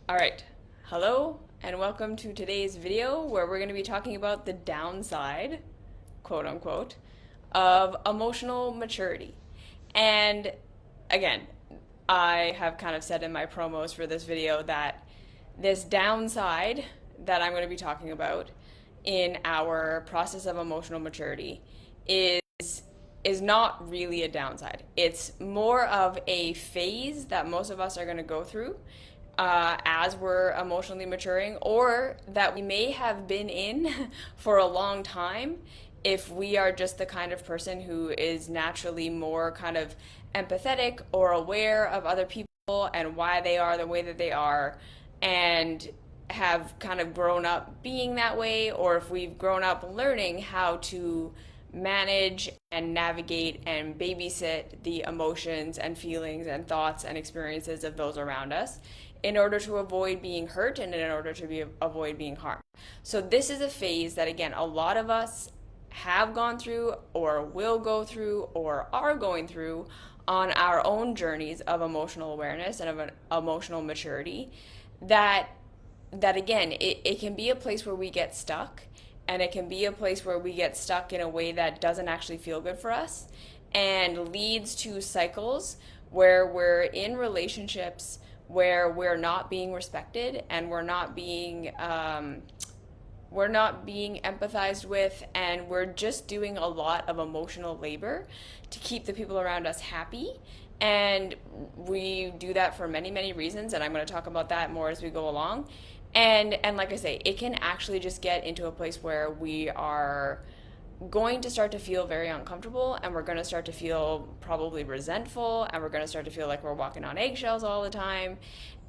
All right. Hello and welcome to today's video where we're going to be talking about the downside, quote unquote, of emotional maturity. And again, I have kind of said in my promos for this video that this downside that I'm going to be talking about in our process of emotional maturity is is not really a downside. It's more of a phase that most of us are going to go through as we're emotionally maturing, or that we may have been in for a long time if we are just the kind of person who is naturally more kind of empathetic or aware of other people and why they are the way that they are, and have kind of grown up being that way, or if we've grown up learning how to manage and navigate and babysit the emotions and feelings and thoughts and experiences of those around us in order to avoid being hurt and in order to avoid being harmed. So this is a phase that, again, a lot of us have gone through or will go through or are going through on our own journeys of emotional awareness and of emotional maturity, that again, it can be a place where we get stuck, and it can be a place where we get stuck in a way that doesn't actually feel good for us and leads to cycles where we're in relationships where we're not being respected and we're not being empathized with, and we're just doing a lot of emotional labor to keep the people around us happy. And we do that for many, many reasons, and I'm going to talk about that more as we go along. And like I say, it can actually just get into a place where we are going to start to feel very uncomfortable, and we're going to start to feel probably resentful, and we're going to start to feel like we're walking on eggshells all the time.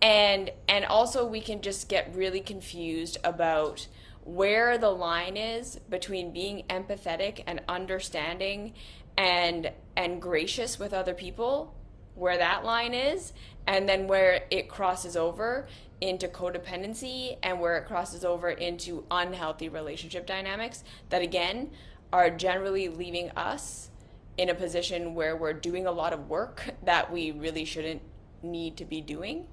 And also we can just get really confused about where the line is between being empathetic and understanding and gracious with other people, where that line is, and then where it crosses over into codependency and where it crosses over into unhealthy relationship dynamics that, again, are generally leaving us in a position where we're doing a lot of work that we really shouldn't need to be doing,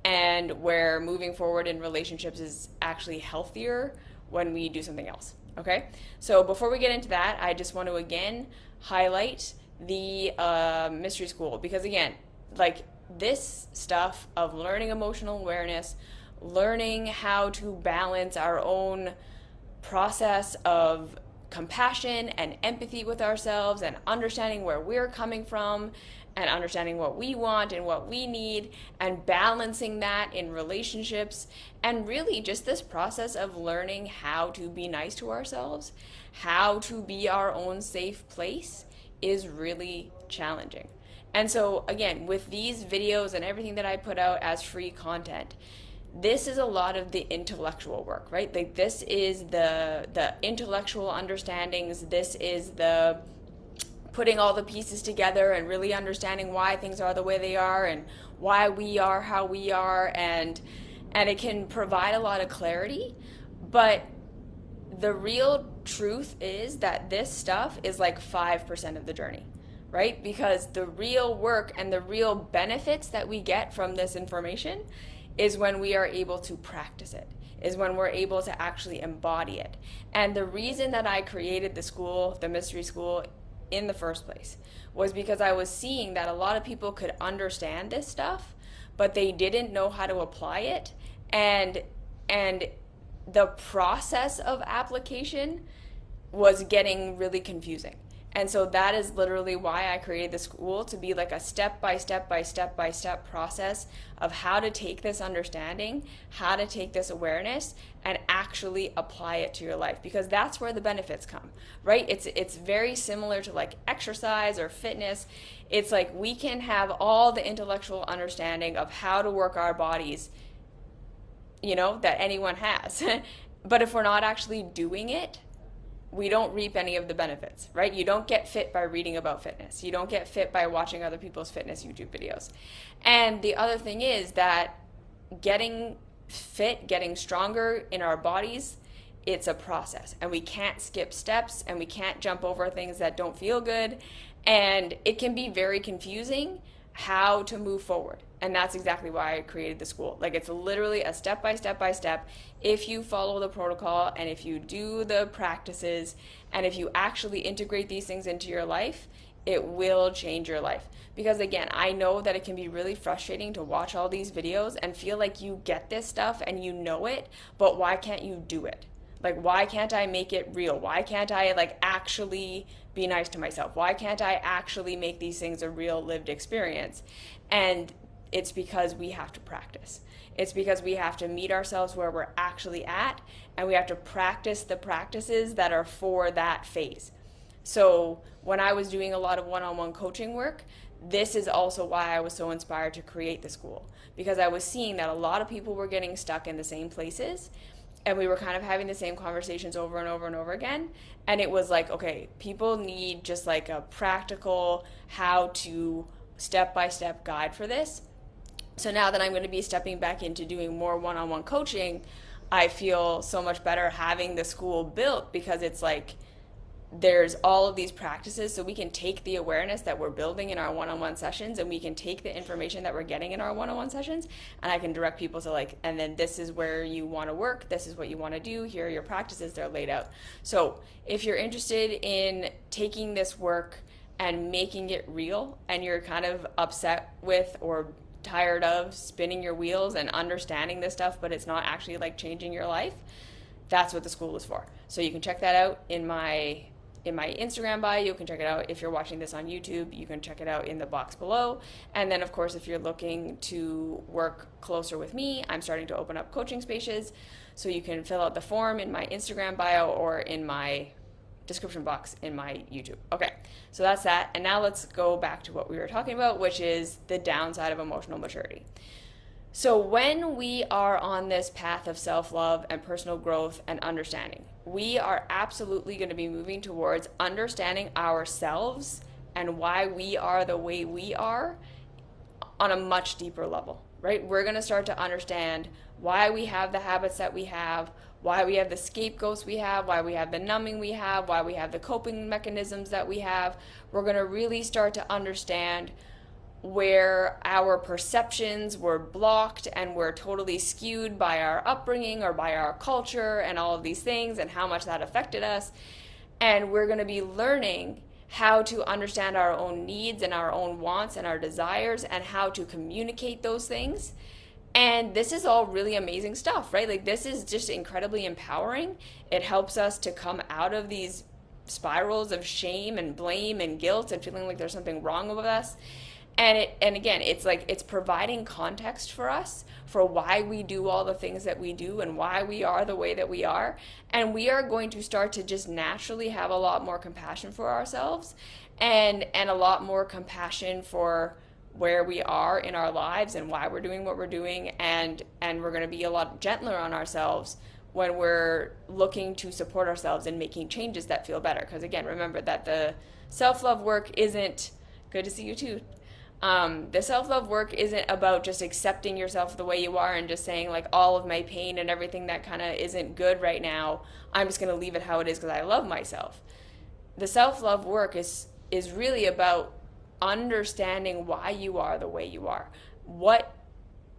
and where moving forward in relationships is actually healthier when we do something else. Okay? So before we get into that, I just want to again highlight the mystery school, because again, like, this stuff of learning emotional awareness, learning how to balance our own process of compassion and empathy with ourselves, and understanding where we're coming from, and understanding what we want and what we need, and balancing that in relationships, and really just this process of learning how to be nice to ourselves, how to be our own safe place, is really challenging. And so again, with these videos and everything that I put out as free content, this is a lot of the intellectual work, right? Like, this is the intellectual understandings. This is the putting all the pieces together and really understanding why things are the way they are and why we are how we are, and it can provide a lot of clarity. But the real truth is that this stuff is like 5% of the journey, right? Because the real work and the real benefits that we get from this information is when we are able to practice it, is when we're able to actually embody it. And the reason that I created the school, the mystery school, in the first place was because I was seeing that a lot of people could understand this stuff, but they didn't know how to apply it. And the process of application was getting really confusing. And so that is literally why I created the school, to be like a step-by-step process of how to take this understanding, how to take this awareness, and actually apply it to your life, because that's where the benefits come, right? It's very similar to like exercise or fitness. It's like we can have all the intellectual understanding of how to work our bodies, that anyone has. But if we're not actually doing it, we don't reap any of the benefits, right? You don't get fit by reading about fitness. You don't get fit by watching other people's fitness YouTube videos. And the other thing is that getting fit, getting stronger in our bodies, it's a process, and we can't skip steps, and we can't jump over things that don't feel good. And it can be very confusing how to move forward. And that's exactly why I created the school. Like, it's literally a step by step by step. If you follow the protocol and if you do the practices and if you actually integrate these things into your life, it will change your life. Because again, I know that it can be really frustrating to watch all these videos and feel like you get this stuff and you know it, but why can't you do it? Like, why can't I make it real? Why can't I like actually be nice to myself? Why can't I actually make these things a real lived experience? And it's because we have to practice. It's because we have to meet ourselves where we're actually at, and we have to practice the practices that are for that phase. So when I was doing a lot of one-on-one coaching work, this is also why I was so inspired to create the school, because I was seeing that a lot of people were getting stuck in the same places, and we were kind of having the same conversations over and over and over again. And it was like, okay, people need just like a practical how to step-by-step guide for this. So now that I'm going to be stepping back into doing more one-on-one coaching, I feel so much better having the school built, because it's like there's all of these practices, so we can take the awareness that we're building in our one-on-one sessions, and we can take the information that we're getting in our one-on-one sessions, and I can direct people to like, and then this is where you want to work, this is what you want to do, here are your practices, they're laid out. So if you're interested in taking this work and making it real, and you're kind of upset with or tired of spinning your wheels and understanding this stuff, but it's not actually like changing your life, that's what the school is for. So you can check that out in my Instagram bio. You can check it out if you're watching this on YouTube. You can check it out in the box below. And then, of course, if you're looking to work closer with me, I'm starting to open up coaching spaces. So you can fill out the form in my Instagram bio or in my description box in my YouTube. Okay, so that's that. And now let's go back to what we were talking about, which is the downside of emotional maturity. So when we are on this path of self-love and personal growth and understanding, we are absolutely going to be moving towards understanding ourselves and why we are the way we are on a much deeper level, right? We're going to start to understand why we have the habits that we have, why we have the scapegoats we have, why we have the numbing we have, why we have the coping mechanisms that we have. We're going to really start to understand where our perceptions were blocked and were totally skewed by our upbringing or by our culture and all of these things, and how much that affected us. And we're going to be learning how to understand our own needs and our own wants and our desires, and how to communicate those things. And this is all really amazing stuff, right? Like, this is just incredibly empowering. It helps us to come out of these spirals of shame and blame and guilt and feeling like there's something wrong with us. And again, it's like, it's providing context for us for why we do all the things that we do and why we are the way that we are. And we are going to start to just naturally have a lot more compassion for ourselves, and a lot more compassion for where we are in our lives and why we're doing what we're doing. And we're going to be a lot gentler on ourselves when we're looking to support ourselves and making changes that feel better. Because again, remember that the self-love work isn't, good to see you too. The self-love work isn't about just accepting yourself the way you are and just saying like, all of my pain and everything that kind of isn't good right now, I'm just going to leave it how it is because I love myself. The self-love work is really about understanding why you are the way you are. What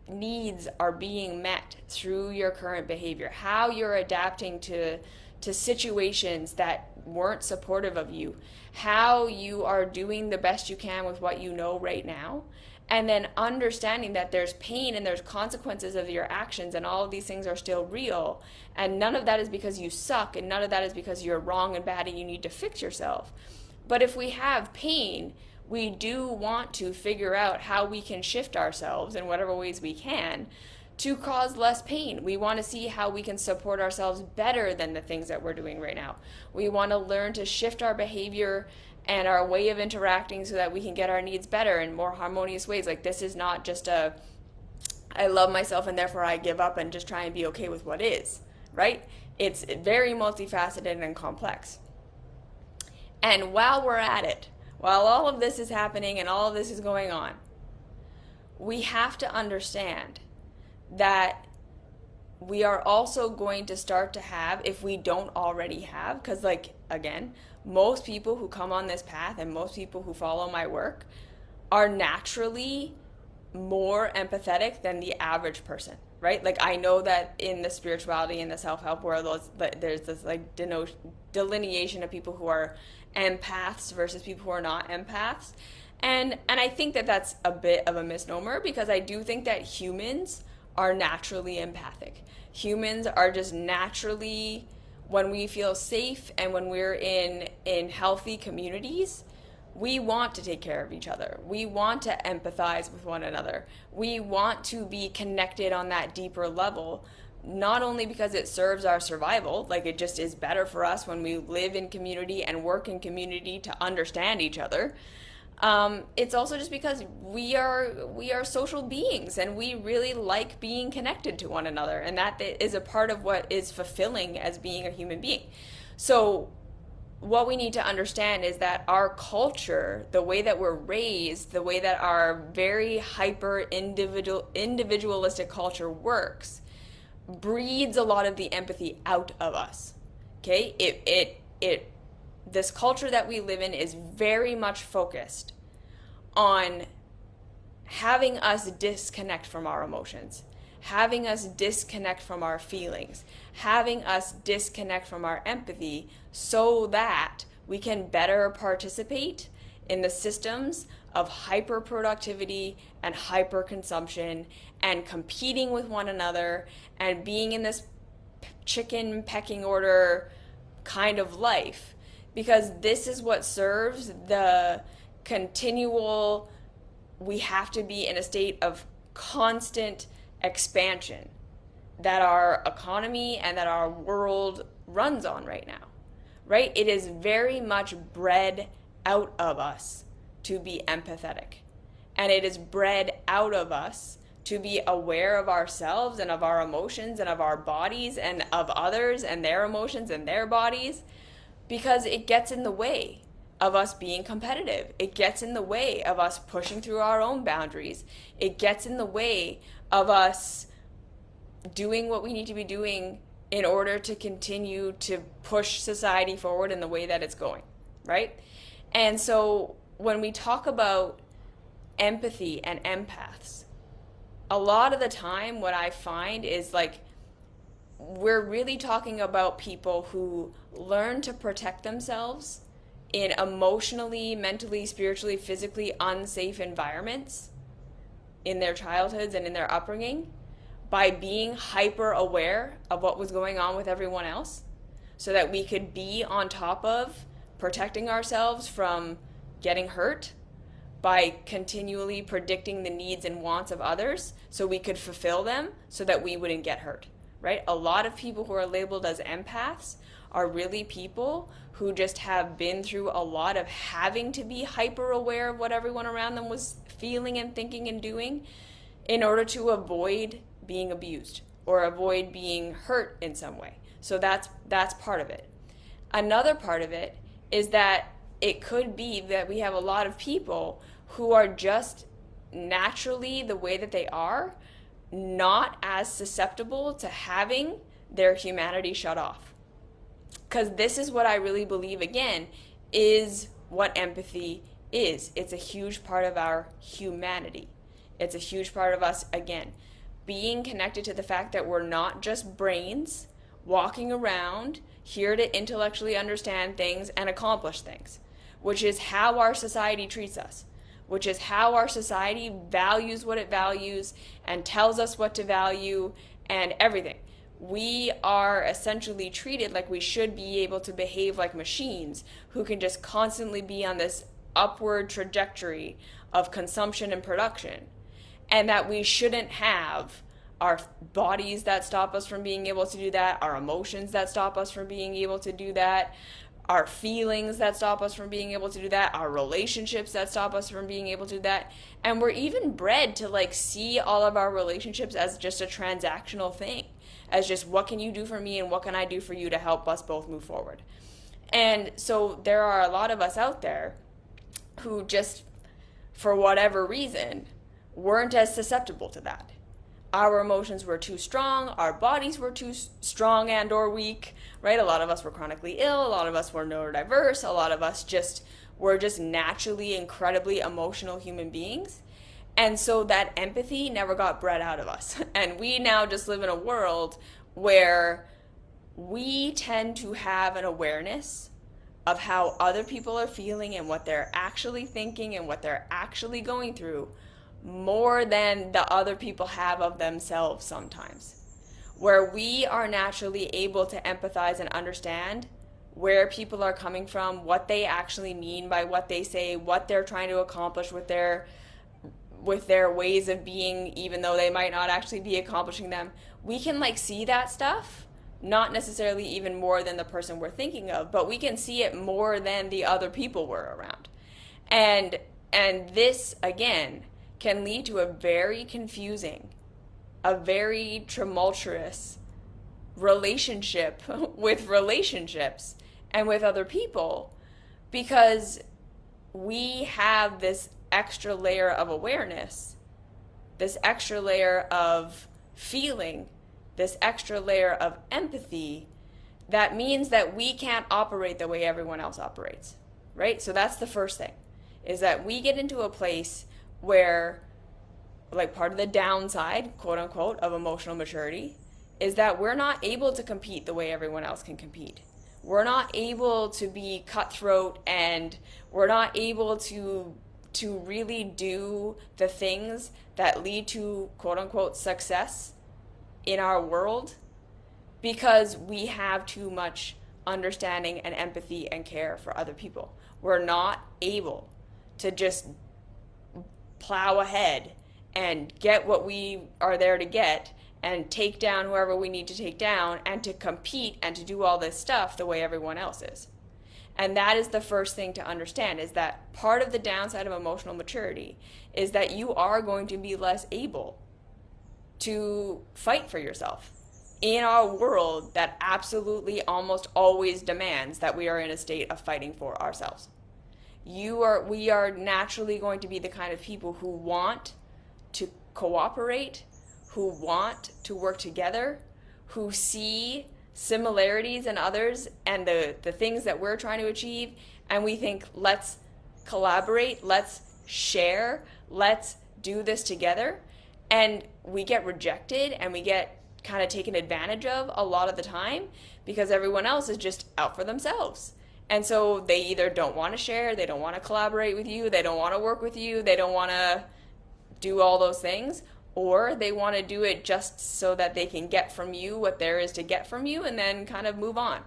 needs are being met through your current behavior, how you're adapting to situations that weren't supportive of you, how you are doing the best you can with what you know right now, and then understanding that there's pain and there's consequences of your actions, and all of these things are still real, and none of that is because you suck, and none of that is because you're wrong and bad and you need to fix yourself. But if we have pain, we do want to figure out how we can shift ourselves in whatever ways we can to cause less pain. We want to see how we can support ourselves better than the things that we're doing right now. We want to learn to shift our behavior and our way of interacting so that we can get our needs better in more harmonious ways. Like, this is not just I love myself and therefore I give up and just try and be okay with what is, right? It's very multifaceted and complex. And while we're at it, while all of this is happening and all of this is going on, we have to understand that we are also going to start to have, if we don't already have, because like, again, most people who come on this path and most people who follow my work are naturally more empathetic than the average person, right? Like, I know that in the spirituality and the self-help world, there's this like delineation of people who are empaths versus people who are not empaths. And I think that that's a bit of a misnomer, because I do think that humans are naturally empathic. Humans are just naturally, when we feel safe and when we're in healthy communities, we want to take care of each other. We want to empathize with one another. We want to be connected on that deeper level, not only because it serves our survival, like it just is better for us when we live in community and work in community to understand each other. It's also just because we are social beings, and we really like being connected to one another, and that is a part of what is fulfilling as being a human being. So what we need to understand is that our culture, the way that we're raised, the way that our very hyper individualistic culture works, breeds a lot of the empathy out of us. Okay? This culture that we live in is very much focused on having us disconnect from our emotions, having us disconnect from our feelings, having us disconnect from our empathy, so that we can better participate in the systems of hyper productivity and hyper consumption and competing with one another and being in this chicken pecking order kind of life. Because this is what serves the continual, we have to be in a state of constant expansion that our economy and that our world runs on right now, right? It is very much bred out of us to be empathetic. And it is bred out of us to be aware of ourselves and of our emotions and of our bodies and of others and their emotions and their bodies, because it gets in the way of us being competitive. It gets in the way of us pushing through our own boundaries. It gets in the way of us doing what we need to be doing in order to continue to push society forward in the way that it's going, right? And so when we talk about empathy and empaths, a lot of the time what I find is like, we're really talking about people who learn to protect themselves in emotionally, mentally, spiritually, physically unsafe environments in their childhoods and in their upbringing by being hyper aware of what was going on with everyone else, so that we could be on top of protecting ourselves from getting hurt by continually predicting the needs and wants of others so we could fulfill them so that we wouldn't get hurt. Right? A lot of people who are labeled as empaths are really people who just have been through a lot of having to be hyper aware of what everyone around them was feeling and thinking and doing in order to avoid being abused or avoid being hurt in some way. So that's part of it. Another part of it is that it could be that we have a lot of people who are just naturally, the way that they are, not as susceptible to having their humanity shut off. Because this is what I really believe, again, is what empathy is. It's a huge part of our humanity. It's a huge part of us, again, being connected to the fact that we're not just brains walking around here to intellectually understand things and accomplish things, which is how our society treats us, which is how our society values what it values and tells us what to value and everything. We are essentially treated like we should be able to behave like machines who can just constantly be on this upward trajectory of consumption and production, and that we shouldn't have our bodies that stop us from being able to do that, our emotions that stop us from being able to do that, our feelings that stop us from being able to do that, our relationships that stop us from being able to do that. And we're even bred to like see all of our relationships as just a transactional thing, as just what can you do for me and what can I do for you to help us both move forward. And so there are a lot of us out there who just, for whatever reason, weren't as susceptible to that. our emotions were too strong, our bodies were too strong and or weak, right? A lot of us were chronically ill, a lot of us were neurodiverse, a lot of us were just naturally incredibly emotional human beings. And so that empathy never got bred out of us. And we now just live in a world where we tend to have an awareness of how other people are feeling and what they're actually thinking and what they're actually going through more than the other people have of themselves sometimes. Where we are naturally able to empathize and understand where people are coming from, what they actually mean by what they say, what they're trying to accomplish with their ways of being, even though they might not actually be accomplishing them. We can like see that stuff, not necessarily even more than the person we're thinking of, but we can see it more than the other people we're around. And this again can lead to a very confusing, a very tumultuous relationship with relationships and with other people, because we have this extra layer of awareness, this extra layer of feeling, this extra layer of empathy, that means that we can't operate the way everyone else operates, right? So that's the first thing, is that we get into a place where, like, part of the downside, quote unquote, of emotional maturity is that we're not able to compete the way everyone else can compete. We're not able to be cutthroat, and we're not able to really do the things that lead to, quote unquote, success in our world, because we have too much understanding and empathy and care for other people. We're not able to just plow ahead and get what we are there to get and take down whoever we need to take down and to compete and to do all this stuff the way everyone else is. And that is the first thing to understand, is that part of the downside of emotional maturity is that you are going to be less able to fight for yourself in our world that absolutely almost always demands that we are in a state of fighting for ourselves. We are naturally going to be the kind of people who want to cooperate, who want to work together, who see similarities in others and the things that we're trying to achieve, and we think, let's collaborate, let's share, let's do this together. And we get rejected and we get kind of taken advantage of a lot of the time because everyone else is just out for themselves. And so they either don't want to share, they don't want to collaborate with you, they don't want to work with you, they don't want to do all those things, or they want to do it just so that they can get from you what there is to get from you and then kind of move on.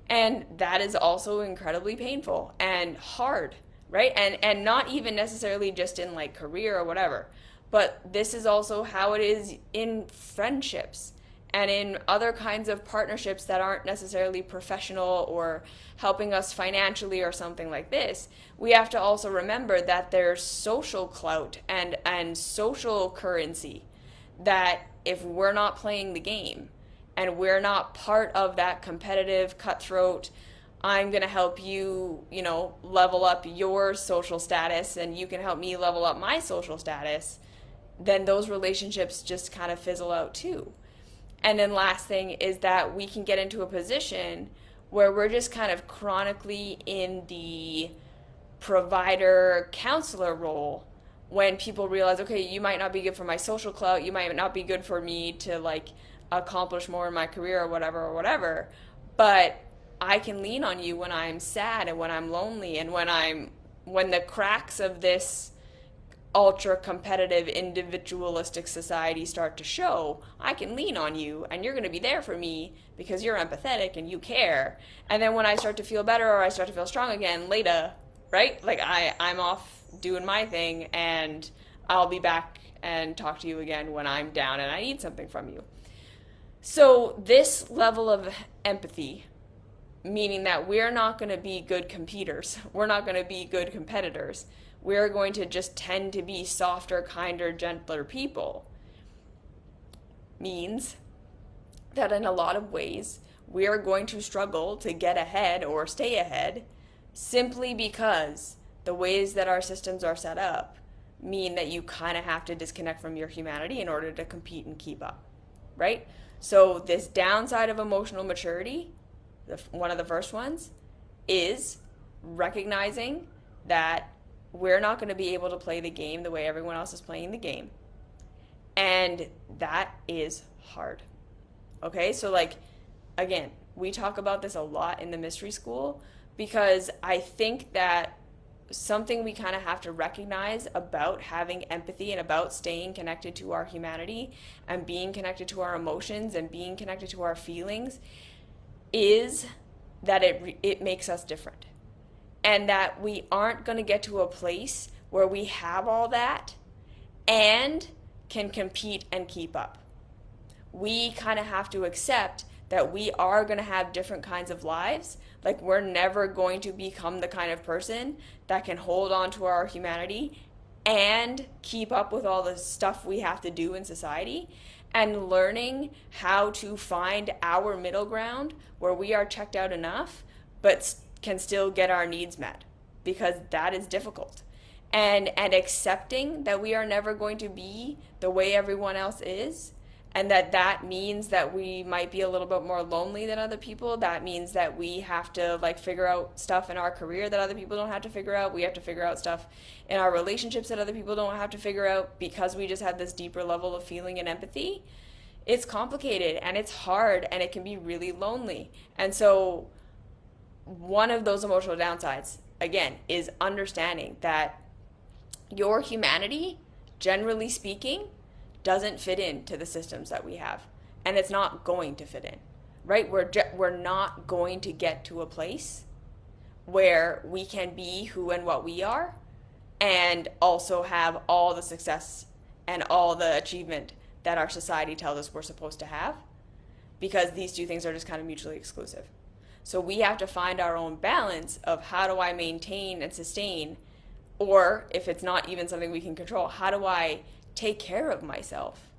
And that is also incredibly painful and hard, right? And not even necessarily just in like career or whatever, but this is also how it is in friendships and in other kinds of partnerships that aren't necessarily professional or helping us financially or something like this. We have to also remember that there's social clout and social currency, that if we're not playing the game and we're not part of that competitive, cutthroat, I'm going to help you, level up your social status and you can help me level up my social status, then those relationships just kind of fizzle out too. And then last thing is that we can get into a position where we're just kind of chronically in the provider counselor role, when people realize, okay, you might not be good for my social clout, you might not be good for me to like accomplish more in my career or whatever, but I can lean on you when I'm sad and when I'm lonely and when the cracks of this ultra competitive individualistic society start to show. I can lean on you and you're going to be there for me because you're empathetic and you care. And then when I start to feel better or I start to feel strong again later, right? Like I'm off doing my thing and I'll be back and talk to you again when I'm down and I need something from you. So this level of empathy, meaning that we're not going to be good competitors, we're not going to be good competitors, we're going to just tend to be softer, kinder, gentler people, means that in a lot of ways we are going to struggle to get ahead or stay ahead simply because the ways that our systems are set up mean that you kind of have to disconnect from your humanity in order to compete and keep up, right? So this downside of emotional maturity, one of the first ones, is recognizing that we're not going to be able to play the game the way everyone else is playing the game. And that is hard. Okay, so like, again, we talk about this a lot in the mystery school because I think that something we kind of have to recognize about having empathy and about staying connected to our humanity and being connected to our emotions and being connected to our feelings is that it makes us different. And that we aren't going to get to a place where we have all that and can compete and keep up. We kind of have to accept that we are going to have different kinds of lives. Like, we're never going to become the kind of person that can hold on to our humanity and keep up with all the stuff we have to do in society. And learning how to find our middle ground where we are checked out enough but can still get our needs met, because that is difficult. And accepting that we are never going to be the way everyone else is, and that means that we might be a little bit more lonely than other people. That means that we have to like figure out stuff in our career that other people don't have to figure out. We have to figure out stuff in our relationships that other people don't have to figure out because we just have this deeper level of feeling and empathy. It's complicated and it's hard and it can be really lonely. And so one of those emotional downsides, again, is understanding that your humanity, generally speaking, doesn't fit into the systems that we have. And it's not going to fit in, right? We're not going to get to a place where we can be who and what we are and also have all the success and all the achievement that our society tells us we're supposed to have, because these two things are just kind of mutually exclusive. So we have to find our own balance of how do I maintain and sustain, or if it's not even something we can control, how do I take care of myself?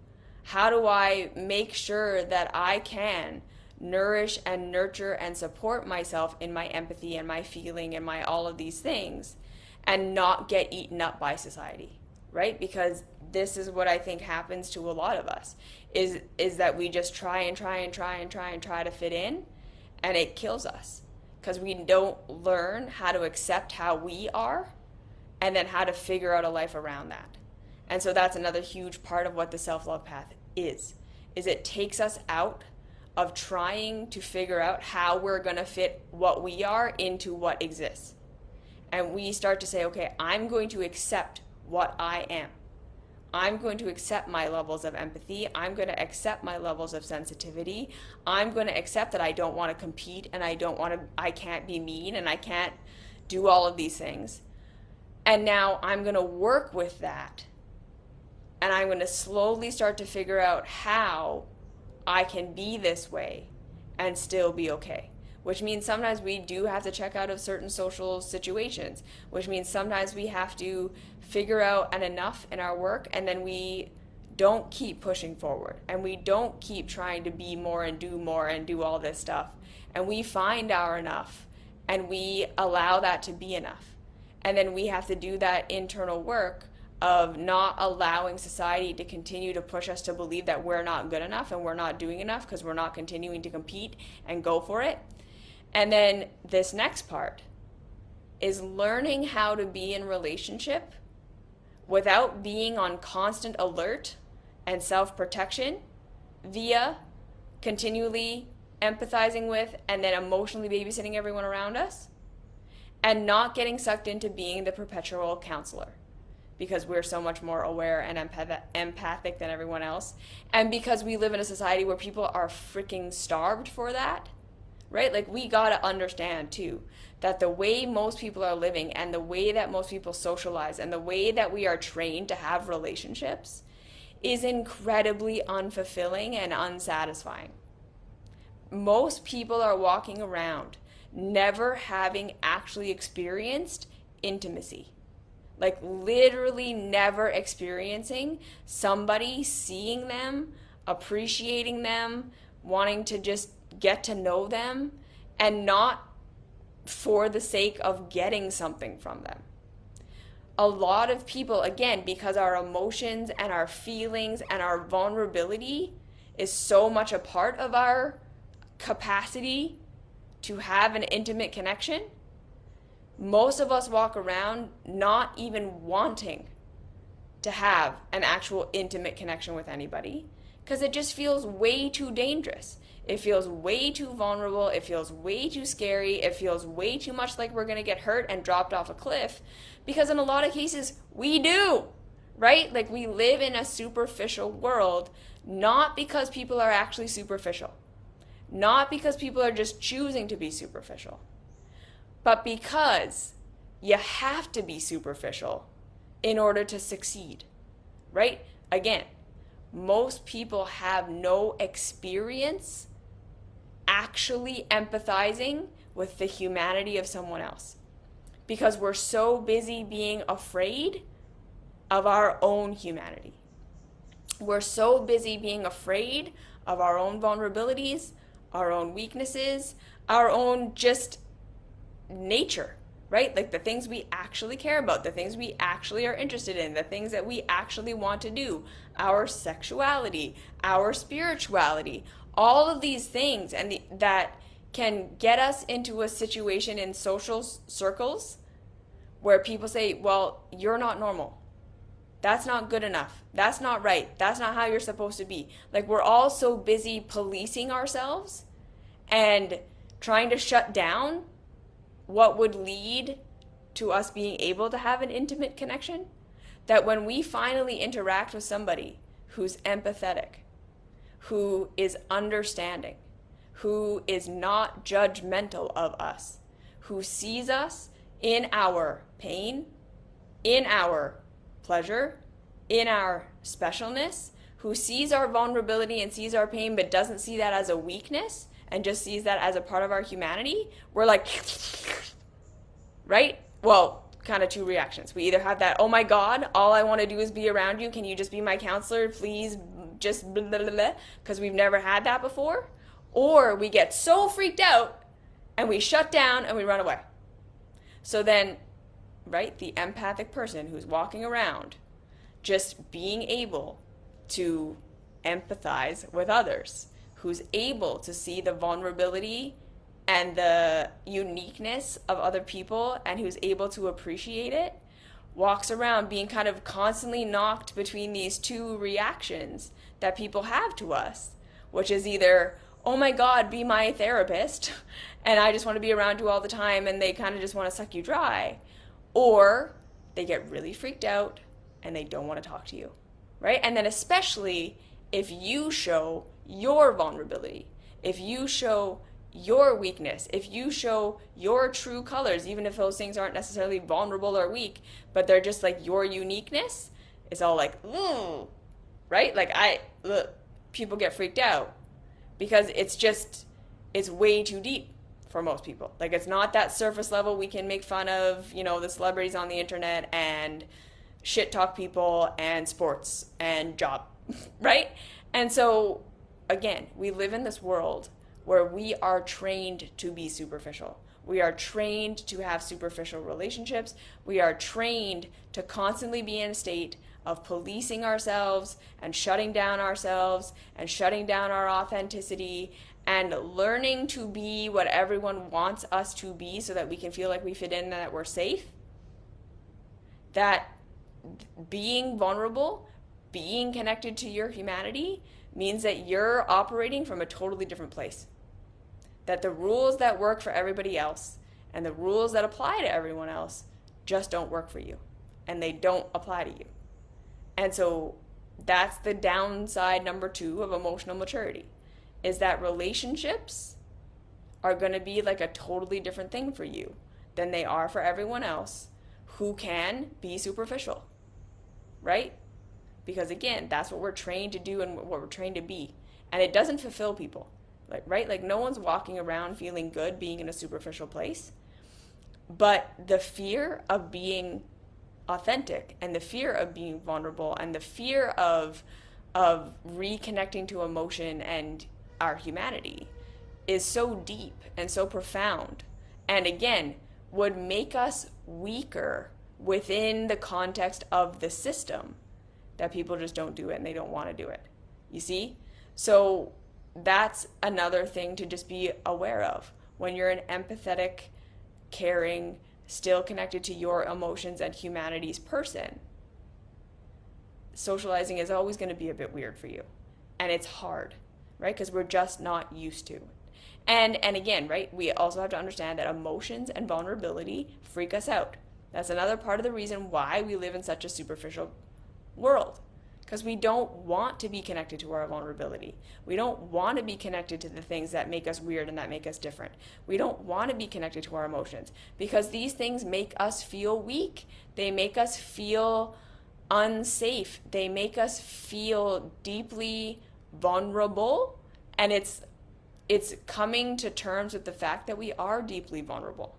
How do I make sure that I can nourish and nurture and support myself in my empathy and my feeling and my all of these things and not get eaten up by society, right? Because this is what I think happens to a lot of us is that we just try to fit in, and it kills us because we don't learn how to accept how we are and then how to figure out a life around that. And so that's another huge part of what the self-love path is it takes us out of trying to figure out how we're going to fit what we are into what exists. And we start to say, okay, I'm going to accept what I am. I'm going to accept my levels of empathy. I'm going to accept my levels of sensitivity. I'm going to accept that I don't want to compete and I can't be mean and I can't do all of these things. And now I'm going to work with that. And I'm going to slowly start to figure out how I can be this way and still be okay. Which means sometimes we do have to check out of certain social situations, which means sometimes we have to figure out an enough in our work, and then we don't keep pushing forward and we don't keep trying to be more and do all this stuff. And we find our enough and we allow that to be enough. And then we have to do that internal work of not allowing society to continue to push us to believe that we're not good enough and we're not doing enough because we're not continuing to compete and go for it. And then this next part is learning how to be in relationship without being on constant alert and self-protection via continually empathizing with and then emotionally babysitting everyone around us, and not getting sucked into being the perpetual counselor because we're so much more aware and empathic than everyone else, and because we live in a society where people are freaking starved for that. Right? Like, we gotta understand too that the way most people are living and the way that most people socialize and the way that we are trained to have relationships is incredibly unfulfilling and unsatisfying. Most people are walking around never having actually experienced intimacy. Like, literally never experiencing somebody seeing them, appreciating them, wanting to just get to know them, and not for the sake of getting something from them. a lot of people, again, because our emotions and our feelings and our vulnerability is so much a part of our capacity to have an intimate connection, most of us walk around not even wanting to have an actual intimate connection with anybody because it just feels way too dangerous. It feels way too vulnerable. It feels way too scary. It feels way too much like we're going to get hurt and dropped off a cliff, because in a lot of cases we do, right? Like, we live in a superficial world, not because people are actually superficial, not because people are just choosing to be superficial, but because you have to be superficial in order to succeed, right? Again, most people have no experience actually empathizing with the humanity of someone else because we're so busy being afraid of our own humanity. We're so busy being afraid of our own vulnerabilities, our own weaknesses, our own just nature, right? Like the things we actually care about, the things we actually are interested in, the things that we actually want to do, our sexuality, our spirituality, all of these things, and that can get us into a situation in social circles where people say, well, you're not normal. That's not good enough. That's not right. That's not how you're supposed to be. Like, we're all so busy policing ourselves and trying to shut down what would lead to us being able to have an intimate connection, that when we finally interact with somebody who's empathetic, who is understanding, who is not judgmental of us, who sees us in our pain, in our pleasure, in our specialness, who sees our vulnerability and sees our pain but doesn't see that as a weakness and just sees that as a part of our humanity, we're like, right? Well, kind of two reactions. We either have that, oh my God, all I want to do is be around you. Can you just be my counselor? Please, just blah, blah, blah, because we've never had that before. Or we get so freaked out and we shut down and we run away. So then, right, the empathic person who's walking around just being able to empathize with others, who's able to see the vulnerability and the uniqueness of other people and who's able to appreciate it, walks around being kind of constantly knocked between these two reactions that people have to us, which is either, oh my God, be my therapist, and I just want to be around you all the time, and they kind of just want to suck you dry, or they get really freaked out and they don't want to talk to you, right? And then especially if you show your vulnerability, if you show your weakness, if you show your true colors, even if those things aren't necessarily vulnerable or weak, but they're just like your uniqueness, it's all like, ooh, right? Like people get freaked out because it's way too deep for most people. Like, it's not that surface level. We can make fun of, the celebrities on the internet and shit talk people and sports and job, right? And so, again, we live in this world where we are trained to be superficial. We are trained to have superficial relationships. We are trained to constantly be in a state of policing ourselves and shutting down ourselves and shutting down our authenticity and learning to be what everyone wants us to be so that we can feel like we fit in and that we're safe. That being vulnerable, being connected to your humanity means that you're operating from a totally different place. That the rules that work for everybody else and the rules that apply to everyone else just don't work for you, and they don't apply to you. And so that's the downside number 2 of emotional maturity, is that relationships are going to be like a totally different thing for you than they are for everyone else who can be superficial, right? Because again, that's what we're trained to do and what we're trained to be. And it doesn't fulfill people, right? Like, no one's walking around feeling good being in a superficial place. But the fear of being authentic and the fear of being vulnerable and the fear of reconnecting to emotion and our humanity is so deep and so profound, and again would make us weaker within the context of the system that people just don't do it and they don't want to do it. You see? So that's another thing to just be aware of. When you're an empathetic, caring, still connected to your emotions and humanities person, socializing is always going to be a bit weird for you. And it's hard, right? Because we're just not used to. And again, right, we also have to understand that emotions and vulnerability freak us out. That's another part of the reason why we live in such a superficial world. Because we don't want to be connected to our vulnerability. We don't want to be connected to the things that make us weird and that make us different. We don't want to be connected to our emotions because these things make us feel weak. They make us feel unsafe. They make us feel deeply vulnerable. And it's coming to terms with the fact that we are deeply vulnerable.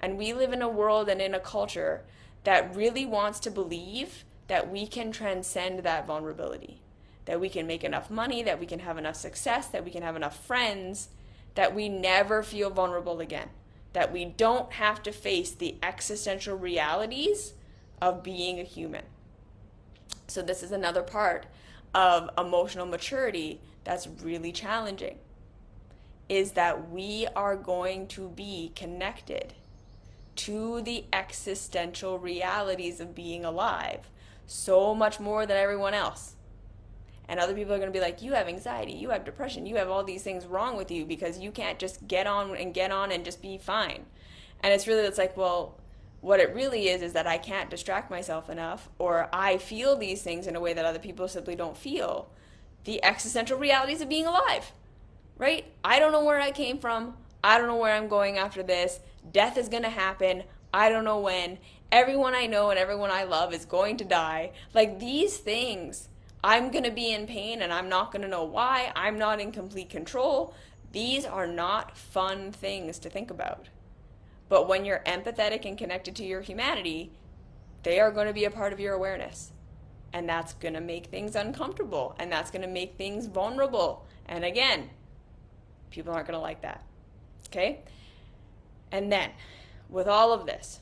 And we live in a world and in a culture that really wants to believe that we can transcend that vulnerability, that we can make enough money, that we can have enough success, that we can have enough friends, that we never feel vulnerable again, that we don't have to face the existential realities of being a human. So this is another part of emotional maturity that's really challenging, is that we are going to be connected to the existential realities of being alive so much more than everyone else. And other people are going to be like, you have anxiety, you have depression, you have all these things wrong with you because you can't just get on and just be fine. And it's like, well, what it really is that I can't distract myself enough, or I feel these things in a way that other people simply don't feel. The existential realities of being alive, right? I don't know where I came from. I don't know where I'm going after this. Death is going to happen. I don't know when. Everyone I know and everyone I love is going to die. Like these things, I'm going to be in pain and I'm not going to know why. I'm not in complete control. These are not fun things to think about. But when you're empathetic and connected to your humanity, they are going to be a part of your awareness. And that's going to make things uncomfortable. And that's going to make things vulnerable. And again, people aren't going to like that. Okay? And then, with all of this,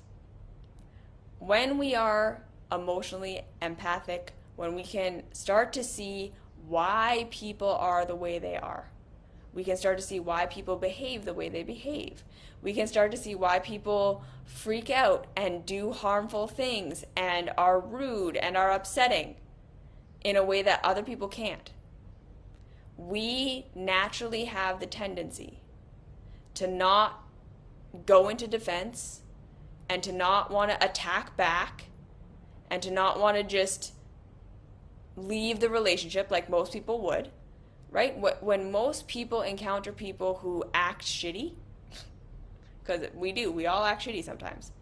when we are emotionally empathic, when we can start to see why people are the way they are, we can start to see why people behave the way they behave. We can start to see why people freak out and do harmful things and are rude and are upsetting in a way that other people can't. We naturally have the tendency to not go into defense and to not want to attack back and to not want to just leave the relationship like most people would, right? When most people encounter people who act shitty, because we all act shitty sometimes,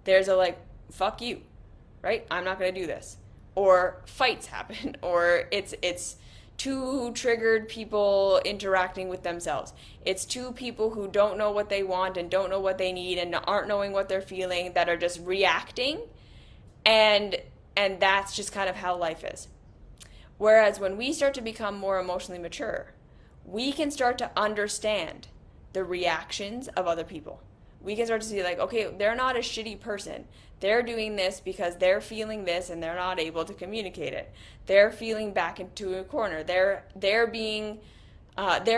there's a like, fuck you, right? I'm not going to do this. Or fights happen, or it's two triggered people interacting with themselves. It's two people who don't know what they want and don't know what they need and aren't knowing what they're feeling, that are just reacting, and that's just kind of how life is. Whereas when we start to become more emotionally mature, we can start to understand the reactions of other people. We can start to see like, okay, they're not a shitty person. They're doing this because they're feeling this and they're not able to communicate it. They're feeling back into a corner. They're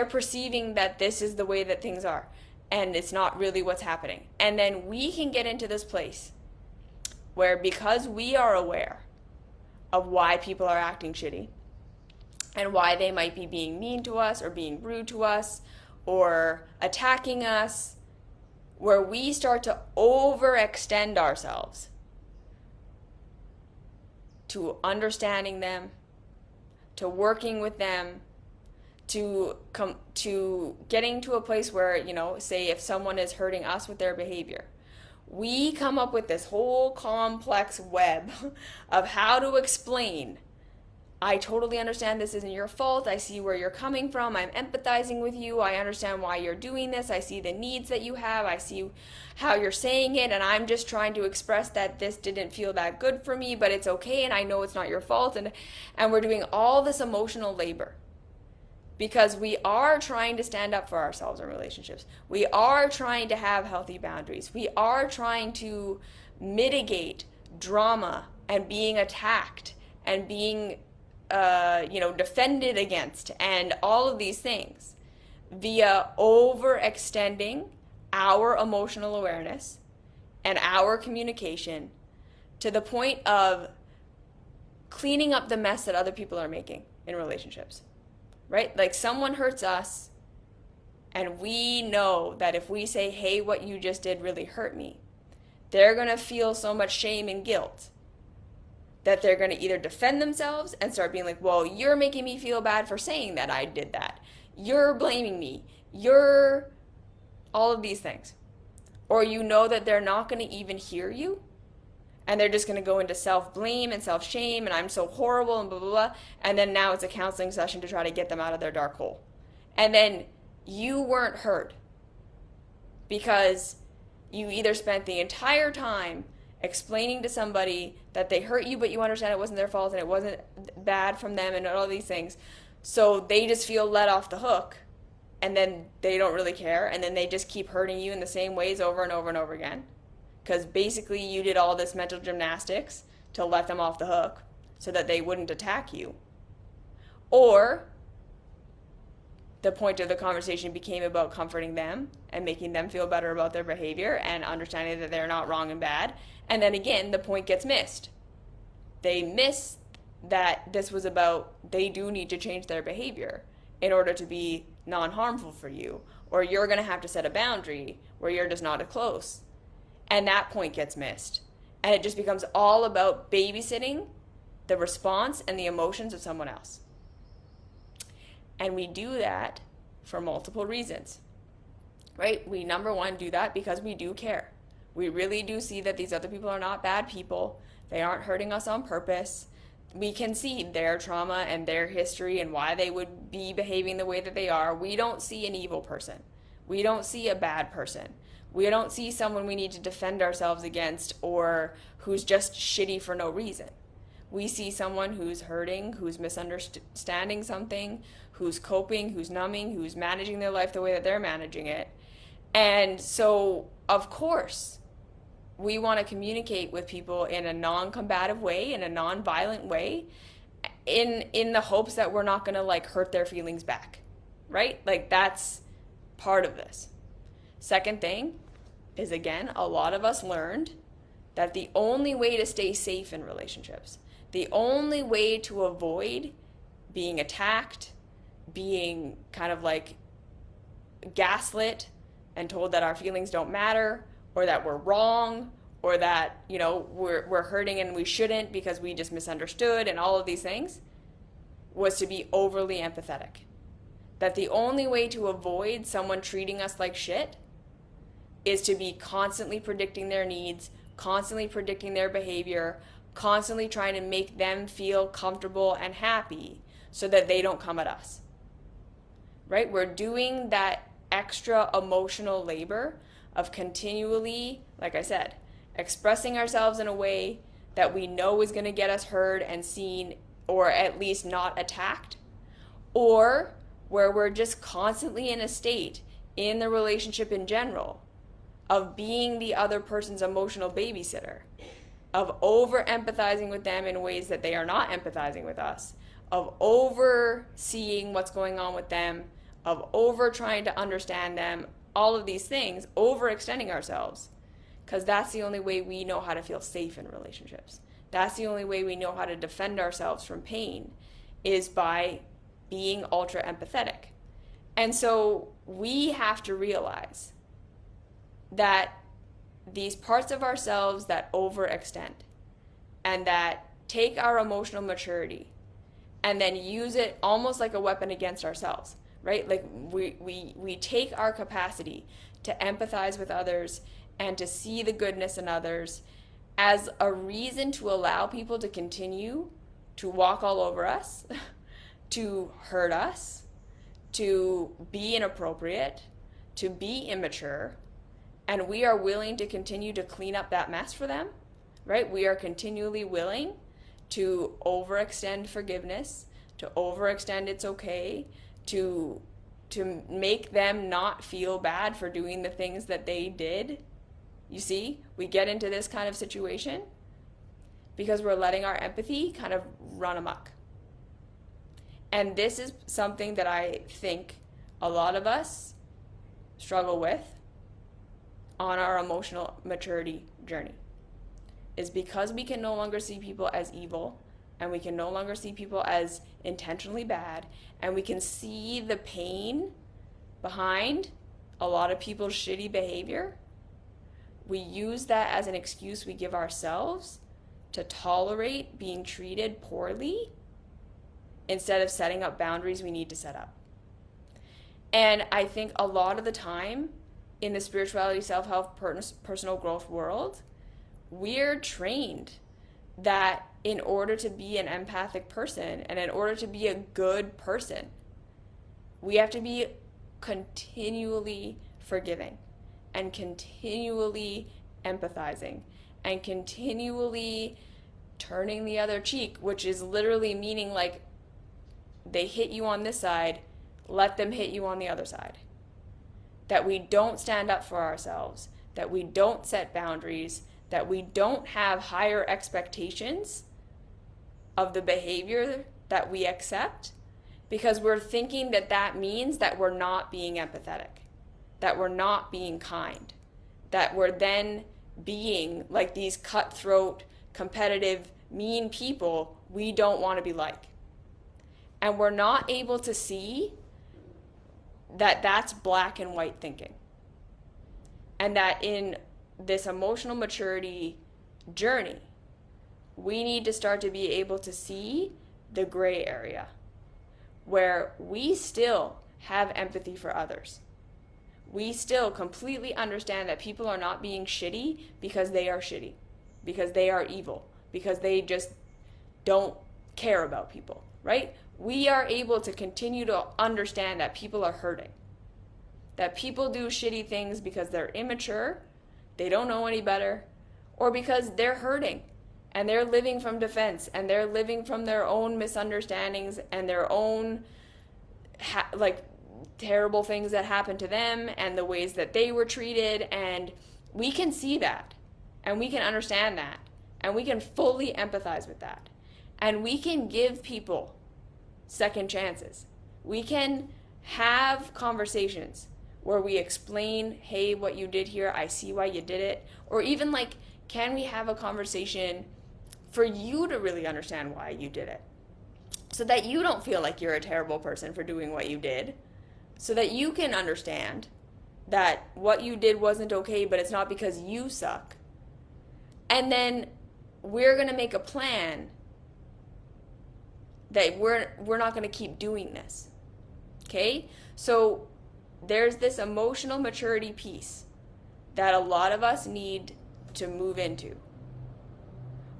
perceiving that this is the way that things are and it's not really what's happening. And then we can get into this place where, because we are aware of why people are acting shitty and why they might be being mean to us or being rude to us or attacking us, where we start to overextend ourselves to understanding them, to working with them, to getting to a place where, say if someone is hurting us with their behavior, we come up with this whole complex web of how to explain, I totally understand this isn't your fault. I see where you're coming from. I'm empathizing with you. I understand why you're doing this. I see the needs that you have. I see how you're saying it. And I'm just trying to express that this didn't feel that good for me, but it's okay. And I know it's not your fault. And we're doing all this emotional labor because we are trying to stand up for ourselves in relationships. We are trying to have healthy boundaries. We are trying to mitigate drama and being attacked and being defended against and all of these things via overextending our emotional awareness and our communication to the point of cleaning up the mess that other people are making in relationships, right? Like someone hurts us and we know that if we say, hey, what you just did really hurt me, they're going to feel so much shame and guilt that they're going to either defend themselves and start being like, well, you're making me feel bad for saying that I did that. You're blaming me. You're all of these things. Or you know that they're not going to even hear you and they're just going to go into self-blame and self-shame and I'm so horrible and blah, blah, blah. And then now it's a counseling session to try to get them out of their dark hole. And then you weren't heard because you either spent the entire time explaining to somebody that they hurt you, but you understand it wasn't their fault and it wasn't bad from them and all these things. So they just feel let off the hook and then they don't really care. And then they just keep hurting you in the same ways over and over and over again. Because basically you did all this mental gymnastics to let them off the hook so that they wouldn't attack you. Or the point of the conversation became about comforting them and making them feel better about their behavior and understanding that they're not wrong and bad. And then again, the point gets missed. They miss that this was about they do need to change their behavior in order to be non-harmful for you. Or you're going to have to set a boundary where you're just not as close. And that point gets missed. And it just becomes all about babysitting the response and the emotions of someone else. And we do that for multiple reasons, right? We, number one, do that because we do care. We really do see that these other people are not bad people. They aren't hurting us on purpose. We can see their trauma and their history and why they would be behaving the way that they are. We don't see an evil person. We don't see a bad person. We don't see someone we need to defend ourselves against or who's just shitty for no reason. We see someone who's hurting, who's misunderstanding something, who's coping, who's numbing, who's managing their life the way that they're managing it. And so, of course, we want to communicate with people in a non-combative way, in a non-violent way, in the hopes that we're not going to like hurt their feelings back, right? Like that's part of this. Second thing is, again, a lot of us learned that the only way to stay safe in relationships, the only way to avoid being attacked, being kind of like gaslit and told that our feelings don't matter or that we're wrong or that, you know, we're hurting and we shouldn't because we just misunderstood and all of these things, was to be overly empathetic. That the only way to avoid someone treating us like shit is to be constantly predicting their needs, constantly predicting their behavior, constantly trying to make them feel comfortable and happy so that they don't come at us. Right? We're doing that extra emotional labor of continually, like I said, expressing ourselves in a way that we know is going to get us heard and seen, or at least not attacked, or where we're just constantly in a state in the relationship in general of being the other person's emotional babysitter, of over empathizing with them in ways that they are not empathizing with us, of overseeing what's going on with them, of over trying to understand them, all of these things, overextending ourselves, because that's the only way we know how to feel safe in relationships. That's the only way we know how to defend ourselves from pain, is by being ultra empathetic. And so we have to realize that these parts of ourselves that overextend and that take our emotional maturity and then use it almost like a weapon against ourselves, right? Like we take our capacity to empathize with others and to see the goodness in others as a reason to allow people to continue to walk all over us, to hurt us, to be inappropriate, to be immature, and we are willing to continue to clean up that mess for them, right? We are continually willing to overextend forgiveness, to overextend it's okay, to make them not feel bad for doing the things that they did, You see, we get into this kind of situation because we're letting our empathy kind of run amok. And this is something that I think a lot of us struggle with on our emotional maturity journey, is because we can no longer see people as evil, and we can no longer see people as intentionally bad, and we can see the pain behind a lot of people's shitty behavior. We use that as an excuse we give ourselves to tolerate being treated poorly instead of setting up boundaries we need to set up. And I think a lot of the time in the spirituality, self-help, personal growth world, we're trained that in order to be an empathic person and in order to be a good person, we have to be continually forgiving and continually empathizing and continually turning the other cheek, which is literally meaning like they hit you on this side, let them hit you on the other side. That we don't stand up for ourselves, that we don't set boundaries, that we don't have higher expectations of the behavior that we accept, because we're thinking that that means that we're not being empathetic, that we're not being kind, that we're then being like these cutthroat, competitive, mean people we don't want to be like. And we're not able to see that that's black and white thinking. And that in this emotional maturity journey, we need to start to be able to see the gray area where we still have empathy for others. We still completely understand that people are not being shitty because they are shitty, because they are evil, because they just don't care about people, right? We are able to continue to understand that people are hurting, that people do shitty things because they're immature, they don't know any better, or because they're hurting and they're living from defense and they're living from their own misunderstandings and their own terrible things that happened to them and the ways that they were treated. And we can see that and we can understand that and we can fully empathize with that. And we can give people second chances. We can have conversations where we explain, hey, what you did here, I see why you did it. Or even like, can we have a conversation for you to really understand why you did it? So that you don't feel like you're a terrible person for doing what you did. So that you can understand that what you did wasn't okay, but it's not because you suck. And then we're going to make a plan that we're not going to keep doing this. Okay? So there's this emotional maturity piece that a lot of us need to move into,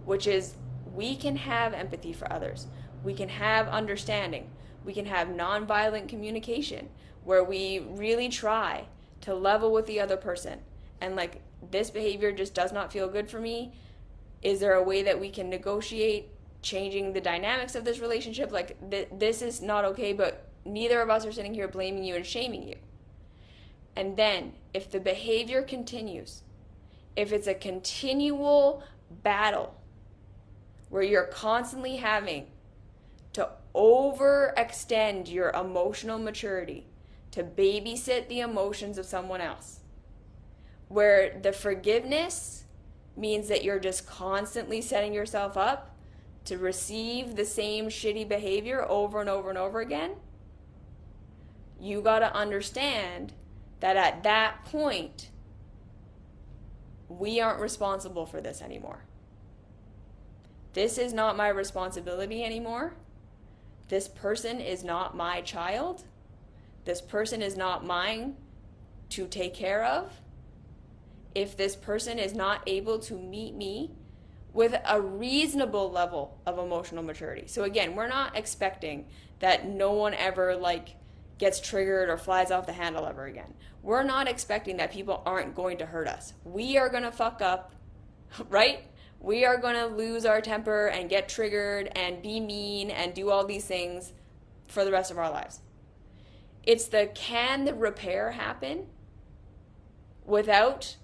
which is we can have empathy for others. We can have understanding. We can have nonviolent communication where we really try to level with the other person. And like, this behavior just does not feel good for me. Is there a way that we can negotiate changing the dynamics of this relationship? Like, this is not okay, but neither of us are sitting here blaming you and shaming you. And then, if the behavior continues, if it's a continual battle where you're constantly having to overextend your emotional maturity to babysit the emotions of someone else, where the forgiveness means that you're just constantly setting yourself up to receive the same shitty behavior over and over and over again, you got to understand that at that point, we aren't responsible for this anymore. This is not my responsibility anymore. This person is not my child. This person is not mine to take care of. If this person is not able to meet me with a reasonable level of emotional maturity. So again, we're not expecting that no one ever gets triggered or flies off the handle ever again. We're not expecting that people aren't going to hurt us. We are going to fuck up, right? We are going to lose our temper and get triggered and be mean and do all these things for the rest of our lives. It's can the repair happen without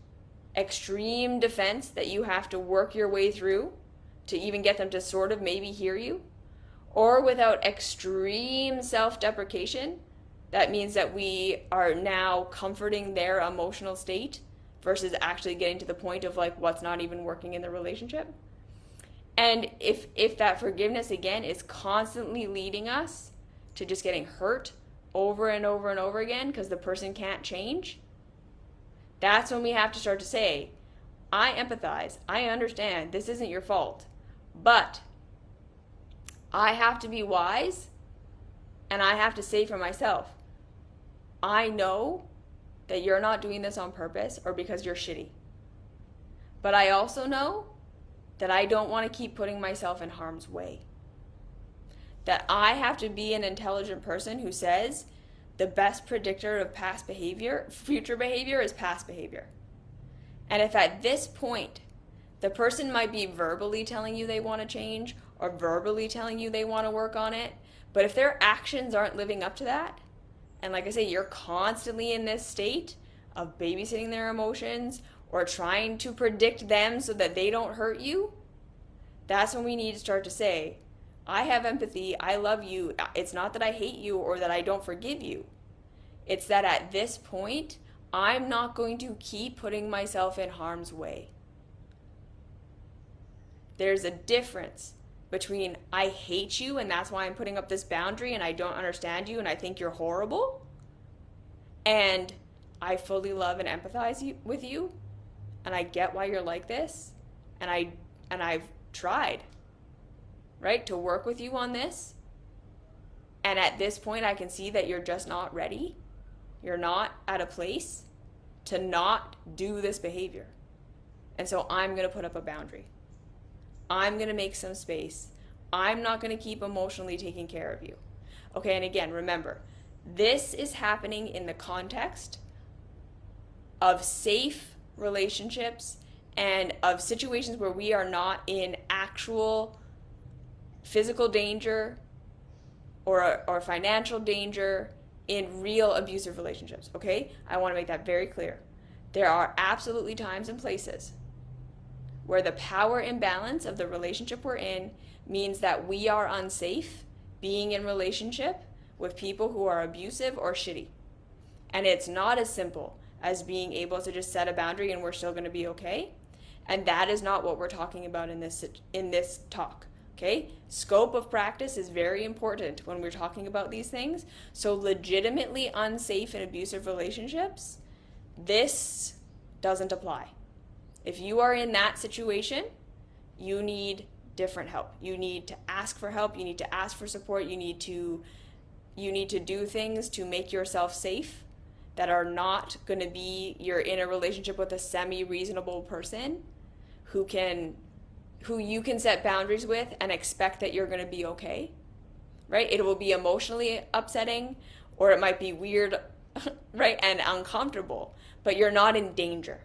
extreme defense that you have to work your way through to even get them to sort of maybe hear you, or without extreme self-deprecation, that means that we are now comforting their emotional state versus actually getting to the point of like what's not even working in the relationship. And if that forgiveness again is constantly leading us to just getting hurt over and over and over again because the person can't change, that's when we have to start to say, I empathize, I understand, this isn't your fault, but I have to be wise and I have to say for myself, I know that you're not doing this on purpose or because you're shitty. But I also know that I don't want to keep putting myself in harm's way. That I have to be an intelligent person who says the best predictor of past behavior, future behavior, is past behavior. And if at this point, the person might be verbally telling you they want to change or verbally telling you they want to work on it, but if their actions aren't living up to that, and like I say, you're constantly in this state of babysitting their emotions or trying to predict them so that they don't hurt you, that's when we need to start to say, I have empathy, I love you. It's not that I hate you or that I don't forgive you. It's that at this point, I'm not going to keep putting myself in harm's way. There's a difference between I hate you and that's why I'm putting up this boundary and I don't understand you and I think you're horrible, and I fully love and empathize with you and I get why you're like this, and I've tried, right, to work with you on this, and at this point I can see that you're just not ready, you're not at a place to not do this behavior, and so I'm going to put up a boundary. I'm going to make some space. I'm not going to keep emotionally taking care of you. Okay, and again, remember, this is happening in the context of safe relationships and of situations where we are not in actual physical danger or financial danger in real abusive relationships, okay? I want to make that very clear. There are absolutely times and places where the power imbalance of the relationship we're in means that we are unsafe being in relationship with people who are abusive or shitty. And it's not as simple as being able to just set a boundary and we're still going to be okay. And that is not what we're talking about in this talk, okay? Scope of practice is very important when we're talking about these things. So legitimately unsafe and abusive relationships, this doesn't apply. If you are in that situation, you need different help. You need to ask for help. You need to ask for support. You need to do things to make yourself safe that are not going to be you're in a relationship with a semi-reasonable person who you can set boundaries with and expect that you're going to be okay, right? It will be emotionally upsetting or it might be weird, right, and uncomfortable, but you're not in danger.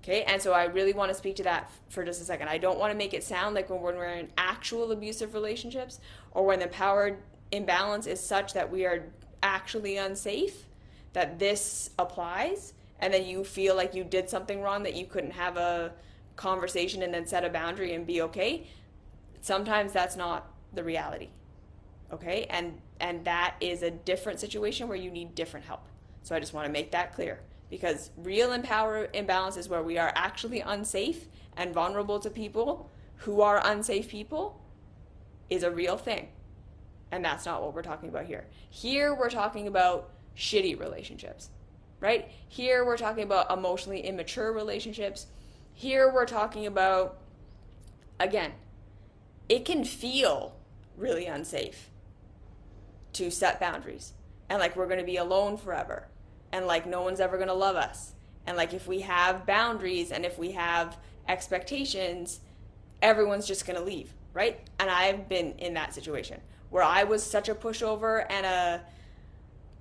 Okay, and so I really want to speak to that for just a second. I don't want to make it sound like when we're in actual abusive relationships or when the power imbalance is such that we are actually unsafe, that this applies, and then you feel like you did something wrong, that you couldn't have a conversation and then set a boundary and be okay. Sometimes that's not the reality, okay? And that is a different situation where you need different help. So I just want to make that clear. Because real power imbalance is where we are actually unsafe and vulnerable to people who are unsafe people is a real thing. And that's not what we're talking about here. Here we're talking about shitty relationships, right? Here we're talking about emotionally immature relationships. Here we're talking about, again, it can feel really unsafe to set boundaries. And like we're going to be alone forever. And like no one's ever going to love us. And like if we have boundaries and if we have expectations, everyone's just going to leave, right? And I've been in that situation where I was such a pushover and a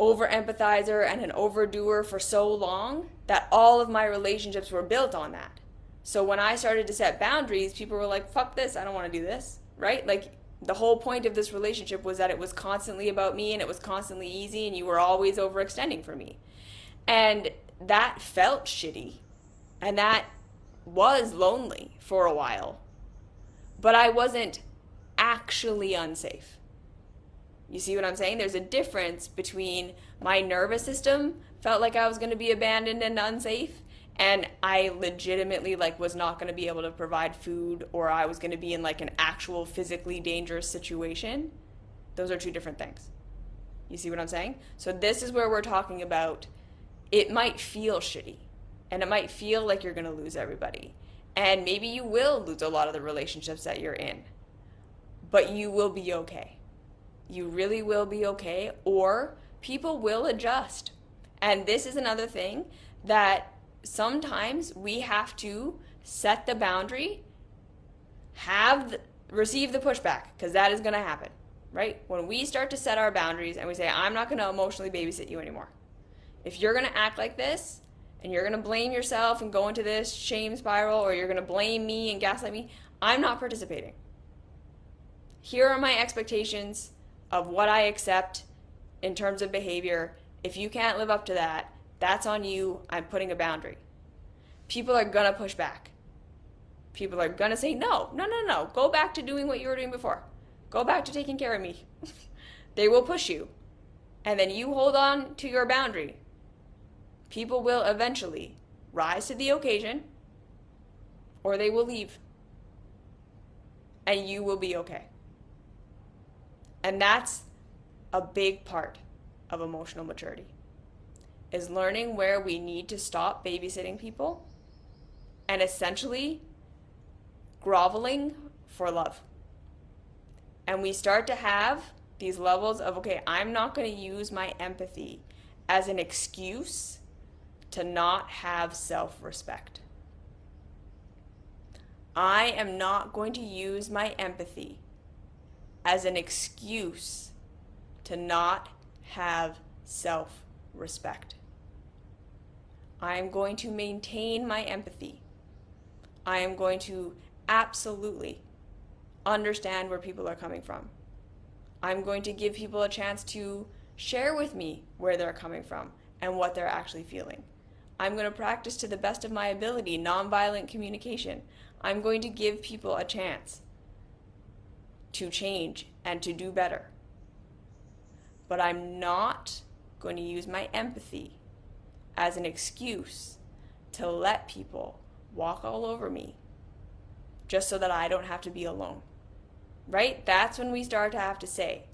over empathizer and an overdoer for so long that all of my relationships were built on that. So when I started to set boundaries, people were like, fuck this, I don't want to do this, right? Like the whole point of this relationship was that it was constantly about me and it was constantly easy and you were always overextending for me. And that felt shitty And that was lonely for a while. But I wasn't actually unsafe. You see what I'm saying? There's a difference between my nervous system felt like I was going to be abandoned and unsafe, and I legitimately was not going to be able to provide food, or I was going to be in an actual physically dangerous situation. Those are two different things. You see what I'm saying? So this is where we're talking about it might feel shitty, and it might feel like you're going to lose everybody. And maybe you will lose a lot of the relationships that you're in, but you will be okay. You really will be okay, or people will adjust. And this is another thing that sometimes we have to set the boundary, receive the pushback, because that is going to happen, right? When we start to set our boundaries and we say, I'm not going to emotionally babysit you anymore. If you're going to act like this, and you're going to blame yourself and go into this shame spiral, or you're going to blame me and gaslight me, I'm not participating. Here are my expectations of what I accept in terms of behavior. If you can't live up to that, that's on you. I'm putting a boundary. People are going to push back. People are going to say, no. Go back to doing what you were doing before. Go back to taking care of me. They will push you. And then you hold on to your boundary. People will eventually rise to the occasion, or they will leave. And you will be okay. And that's a big part of emotional maturity, is learning where we need to stop babysitting people and essentially groveling for love. And we start to have these levels of, okay, I'm not going to use my empathy as an excuse to not have self-respect. I am not going to use my empathy as an excuse to not have self-respect. I am going to maintain my empathy. I am going to absolutely understand where people are coming from. I'm going to give people a chance to share with me where they're coming from and what they're actually feeling. I'm going to practice to the best of my ability nonviolent communication. I'm going to give people a chance to change and to do better. But I'm not going to use my empathy as an excuse to let people walk all over me just so that I don't have to be alone. Right? That's when we start to have to say,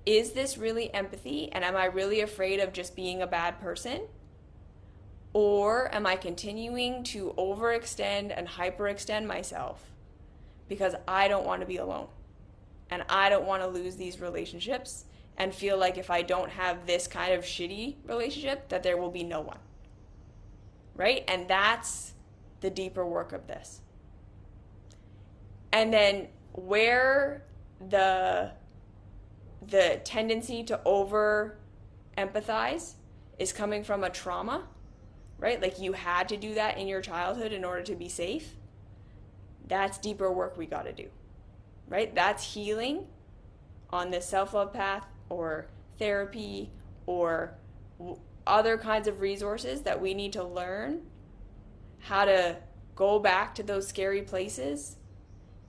is this really empathy? And am I really afraid of just being a bad person? Or am I continuing to overextend and hyperextend myself because I don't want to be alone? And I don't want to lose these relationships and feel like if I don't have this kind of shitty relationship, that there will be no one. Right? And that's the deeper work of this. And then where the tendency to over empathize is coming from a trauma, right? Like you had to do that in your childhood in order to be safe. That's deeper work we got to do, right? That's healing on this self-love path or therapy or other kinds of resources that we need to learn how to go back to those scary places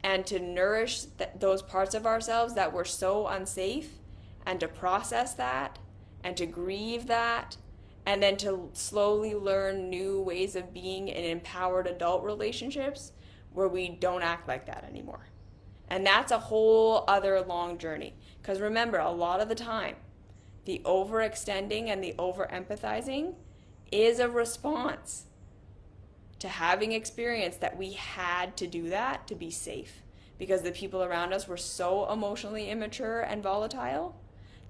and to nourish those parts of ourselves that were so unsafe, and to process that and to grieve that, and then to slowly learn new ways of being in empowered adult relationships where we don't act like that anymore. And that's a whole other long journey. Because remember, a lot of the time, the overextending and the over-empathizing is a response to having experienced that we had to do that to be safe. Because the people around us were so emotionally immature and volatile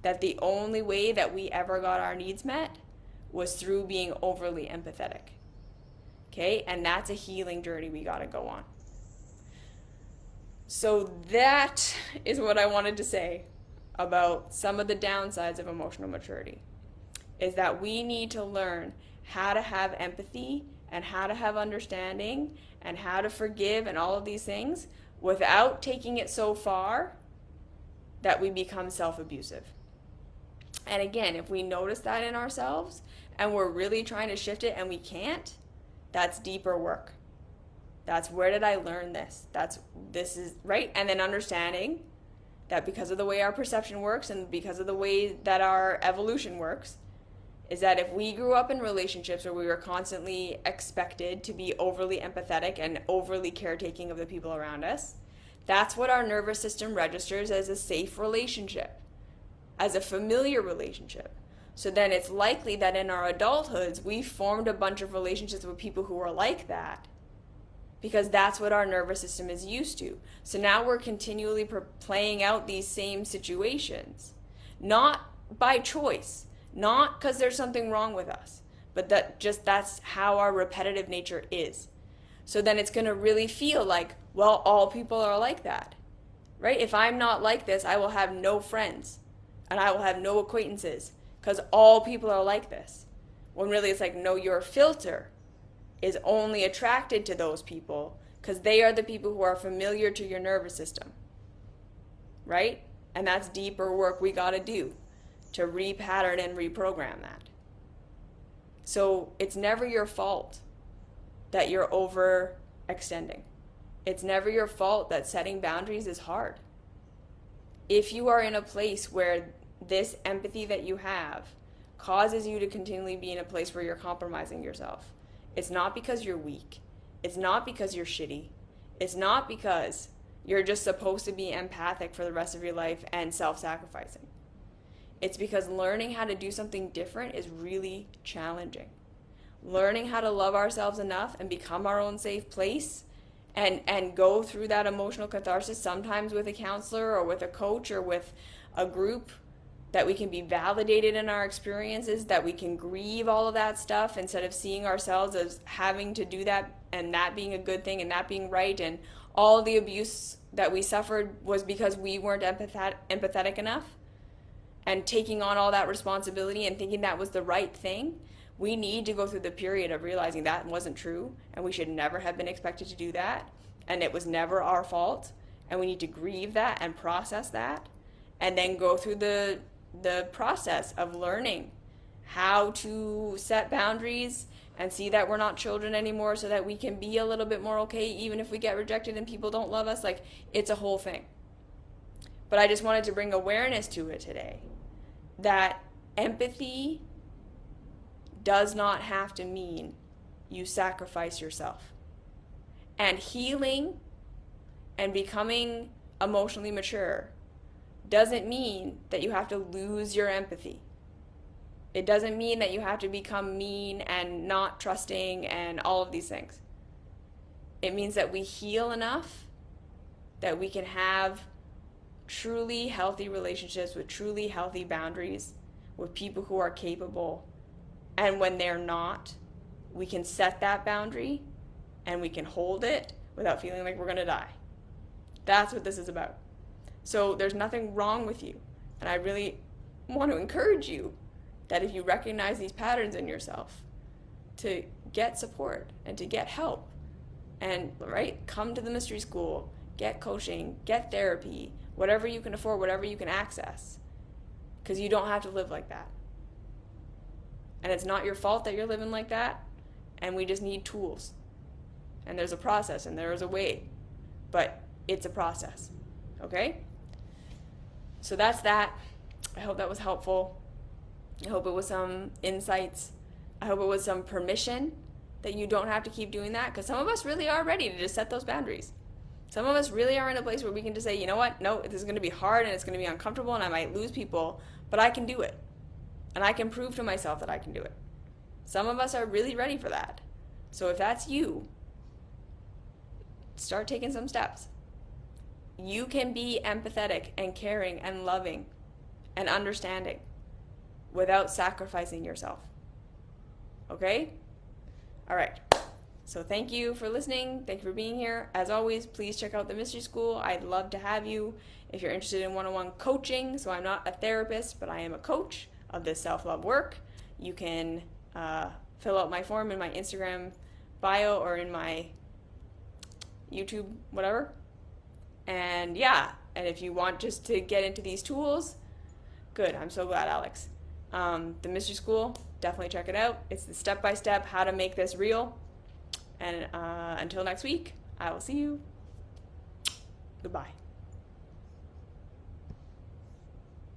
that the only way that we ever got our needs met was through being overly empathetic. Okay? And that's a healing journey we got to go on. So that is what I wanted to say about some of the downsides of emotional maturity, is that we need to learn how to have empathy and how to have understanding and how to forgive and all of these things without taking it so far that we become self-abusive. And again, if we notice that in ourselves and we're really trying to shift it and we can't, That's deeper work. That's where did I learn this? This is right. And then understanding that because of the way our perception works and because of the way that our evolution works, is that if we grew up in relationships where we were constantly expected to be overly empathetic and overly caretaking of the people around us, that's what our nervous system registers as a safe relationship, as a familiar relationship. So then it's likely that in our adulthoods, we formed a bunch of relationships with people who are like that, because that's what our nervous system is used to. So now we're continually playing out these same situations, not by choice, not because there's something wrong with us, but that's how our repetitive nature is. So then it's going to really feel like, well, all people are like that, right? If I'm not like this, I will have no friends and I will have no acquaintances because all people are like this. When really it's like, no, your filter is only attracted to those people because they are the people who are familiar to your nervous system, right? And that's deeper work we got to do to repattern and reprogram that. So it's never your fault that you're overextending. It's never your fault that setting boundaries is hard. If you are in a place where this empathy that you have causes you to continually be in a place where you're compromising yourself, it's not because you're weak. It's not because you're shitty. It's not because you're just supposed to be empathic for the rest of your life and self-sacrificing. It's because learning how to do something different is really challenging. Learning how to love ourselves enough and become our own safe place and go through that emotional catharsis, sometimes with a counselor or with a coach or with a group, that we can be validated in our experiences, that we can grieve all of that stuff instead of seeing ourselves as having to do that and that being a good thing and that being right, and all the abuse that we suffered was because we weren't empathetic enough, and taking on all that responsibility and thinking that was the right thing. We need to go through the period of realizing that wasn't true and we should never have been expected to do that and it was never our fault, and we need to grieve that and process that, and then go through the process of learning how to set boundaries and see that we're not children anymore so that we can be a little bit more okay even if we get rejected and people don't love us. Like, it's a whole thing. But I just wanted to bring awareness to it today, that empathy does not have to mean you sacrifice yourself. And healing and becoming emotionally mature doesn't mean that you have to lose your empathy. It doesn't mean that you have to become mean and not trusting and all of these things. It means that we heal enough that we can have truly healthy relationships with truly healthy boundaries with people who are capable. And when they're not, we can set that boundary and we can hold it without feeling like we're going to die. That's what this is about. So there's nothing wrong with you. And I really want to encourage you that if you recognize these patterns in yourself, to get support and to get help. And, right, come to the mystery school, get coaching, get therapy, whatever you can afford, whatever you can access. Because you don't have to live like that. And it's not your fault that you're living like that. And we just need tools. And there's a process and there is a way. But it's a process. Okay? So that's that. I hope that was helpful. I hope it was some insights. I hope it was some permission that you don't have to keep doing that. Because some of us really are ready to just set those boundaries. Some of us really are in a place where we can just say, you know what? No, this is going to be hard and it's going to be uncomfortable and I might lose people. But I can do it. And I can prove to myself that I can do it. Some of us are really ready for that. So if that's you, start taking some steps. You can be empathetic and caring and loving and understanding without sacrificing yourself. Okay? All right. So thank you for listening. Thank you for being here. As always, please check out the Mystery School. I'd love to have you if you're interested in one-on-one coaching. So I'm not a therapist, but I am a coach of this self-love work. You can fill out my form in my Instagram bio or in my YouTube, whatever. And yeah, and if you want just to get into these tools, good. I'm so glad, Alex. The Mystery School, definitely check it out. It's the step-by-step how to make this real. And until next week, I will see you. Goodbye.